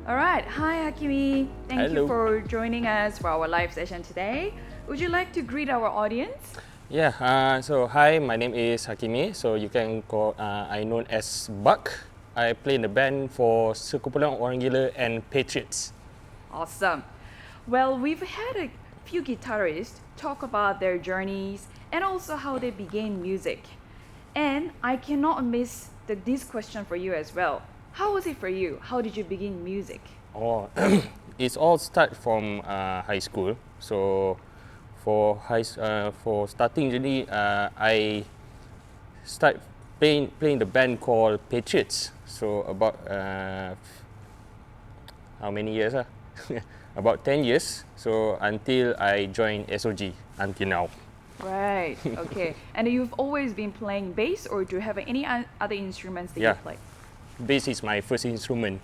All right. Hi, Hakimi. Thank you Hello. for joining us for our live session today. Would you like to greet our audience? Yeah. So hi, my name is Hakimi. So you can call I known as Buck. I play in the band for Sekumpulan Orang Gila and Patriots. Awesome. Well, we've had a few guitarists talk about their journeys and also how they began music. And I cannot miss this question for you as well. How was it for you? How did you begin music? Oh, it's all start from high school. So for starting journey, I start playing the band called Patriots. So about how many years? About 10 years. So until I joined SOG until now. Right. Okay. And you've always been playing bass, or do you have any other instruments that you Yeah. play? Bass is my first instrument.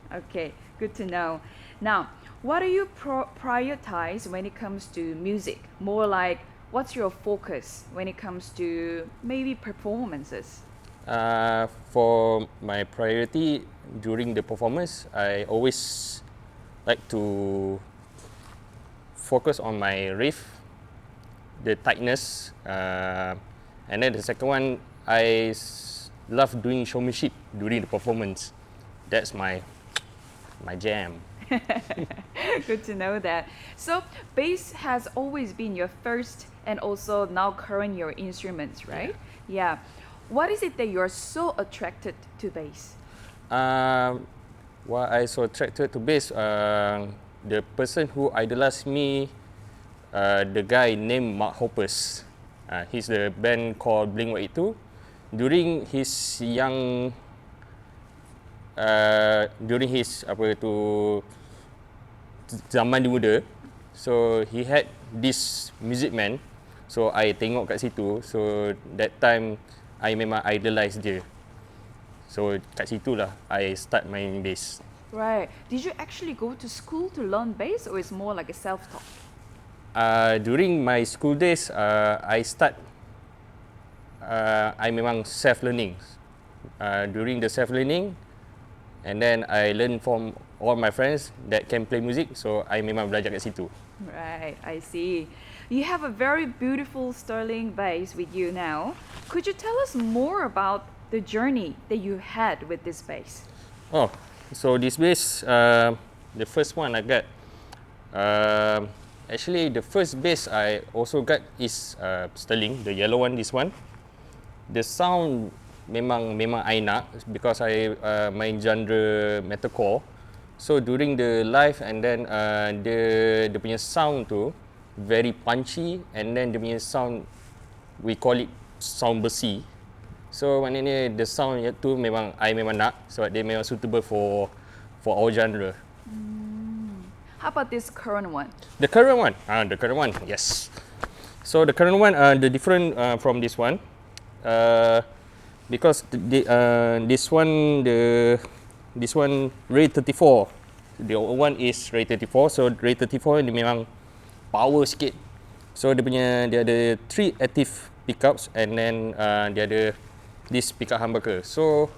Okay, good to know. Now, what do you prioritize when it comes to music? More like, what's your focus when it comes to maybe performances? For my priority during the performance, I always like to focus on my riff, the tightness, and then the second one, I love doing showmanship during the performance. That's my jam. Good to know that. So, bass has always been your first and also now current your instruments, right? Yeah. What is it that you're so attracted to bass? Why I so attracted to bass, the person who idolized me, the guy named Mark Hoppus. He's the band called Blink-182. During his young, during his zaman dia muda, so he had this music man. So I tengok kat situ. So that time I memang idolize dia. So kat situlah I start main bass. Right. Did you actually go to school to learn bass, or is more like a self-taught? During my school days, I memang self-learning. During the self-learning, and then I learn from all my friends that can play music, so I memang belajar kat situ. Right, I see. You have a very beautiful sterling bass with you now. Could you tell us more about the journey that you had with this bass? Oh, so this bass, the first one I got, actually the first bass I also got is sterling, the yellow one, this one. The sound memang I nak because I main genre metalcore. So during the live and then dia punya sound tu very punchy, and then dia punya sound we call it sound besi. So maknanya the sound tu memang nak sebab dia memang suitable for our genre. How about this current one? The current one, yes. So the current one, the different from this one, because this one Ray 34, the old one is Ray 34. So Ray 34 ni memang power sikit. So dia ada 3 active pickups, and then dia ada this pickup humbucker. So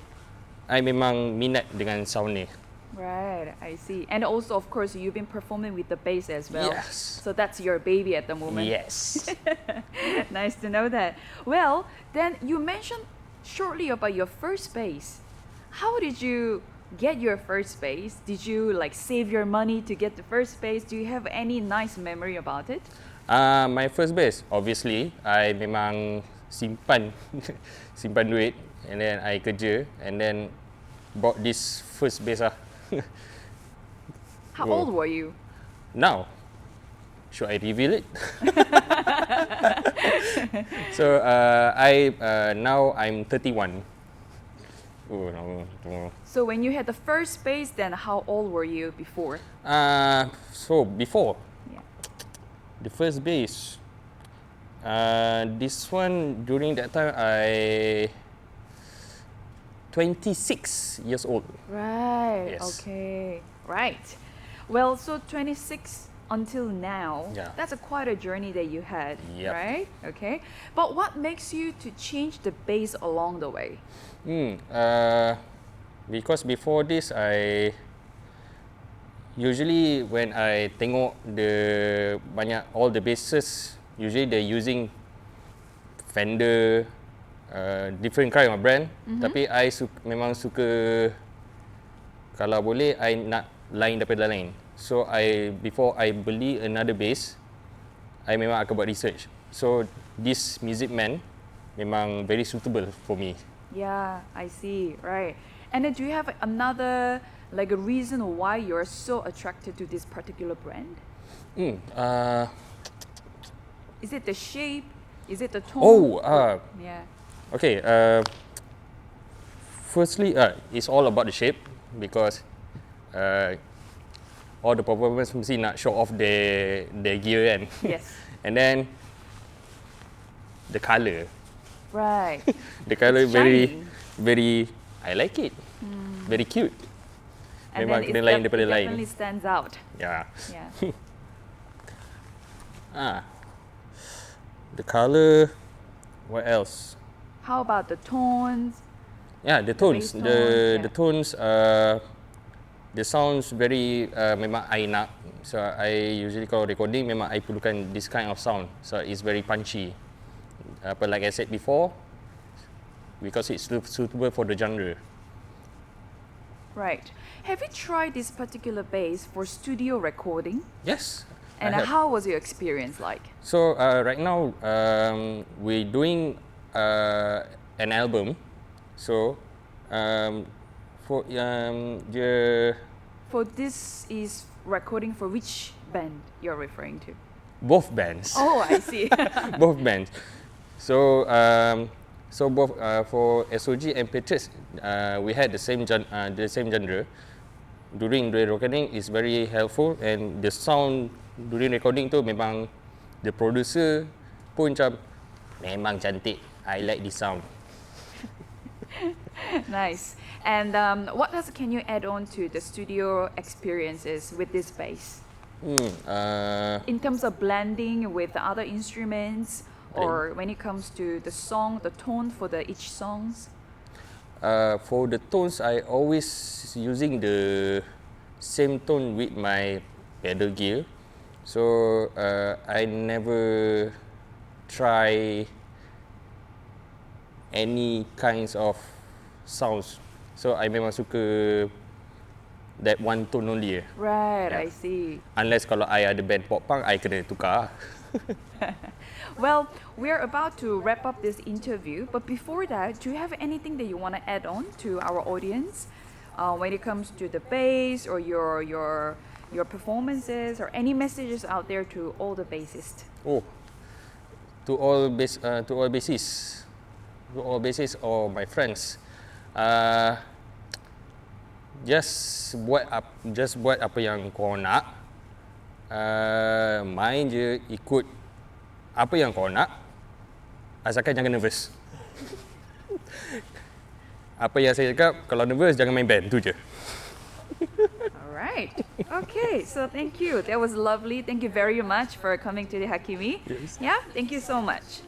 I memang minat dengan sound ni. Right, I see. And also, of course, you've been performing with the bass as well. Yes. So that's your baby at the moment. Yes. Nice to know that. Well, then you mentioned shortly about your first bass. How did you get your first bass? Did you like save your money to get the first bass? Do you have any nice memory about it? My first bass, obviously, I memang simpan duit, and then I kerja, and then bought this first bass lah. How old were you? Now, should I reveal it? So now I'm 31. Oh no. So when you had the first bass, then how old were you before? So before Yeah. the first bass, this one during that time I 26 years old. Right. Yes. Okay. Right. Well, so 26 until now. Yeah. That's quite a journey that you had, Yep. right? Okay. But what makes you to change the bass along the way? Because before this usually when I tengok all the basses, usually they're using Fender, different kind of brand. Tapi I memang suka, kalau boleh I nak lain daripada lain. So before I beli another bass, I memang akan buat research. So this Music Man memang very suitable for me. Yeah, I see. Right. And then do you have another like a reason why you're so attracted to this particular brand? Is it the shape? Is it the tone? Yeah. Okay. Firstly, it's all about the shape because all the performers mesti nak show off their gear kan. Yes. And then the colour. Right. The colour It's very, I like it. Very cute. And Memang then kena lain daripada it lain. definitely stands out. Yeah. Yeah. The colour. What else? How about the tones? Yeah, the tones. bass The tones, tones. The sounds very memang I nak. So I usually kalau recording memang I perlukan this kind of sound. So it's very punchy. But like I said before, because it's suitable for the genre. Right. Have you tried this particular bass for studio recording? Yes. And how was your experience like? So right now we're doing an album. So for For this is recording for which band you're referring to? both bands. Oh, I see. Both bands. So both for SOG and Patriots, we had the same genre. During the recording is very helpful, and the sound during recording tu memang the producer pun macam memang cantik. I like this sound. Nice. And what else can you add on to the studio experiences with this bass? In terms of blending with the other instruments, or when it comes to the song, the tone for each songs? For the tones, I always using the same tone with my pedal gear. So I never try any kinds of sounds. So I memang suka that one tone only. Right, Yeah. I see. Unless kalau I ada band pop punk, I kena tukar. Well, we're about to wrap up this interview, but before that, do you have anything that you want to add on to our audience when it comes to the bass or your performances, or any messages out there to all the bassists? To all bassists or my friends, just buat apa yang kau nak, main je, ikut apa yang kau nak, asalkan jangan nervous. Apa yang saya cakap, kalau nervous jangan main band, tu je. All right. Okay, so thank you. That was lovely. Thank you very much for coming to the Hakimi. Yes. Yeah, thank you so much.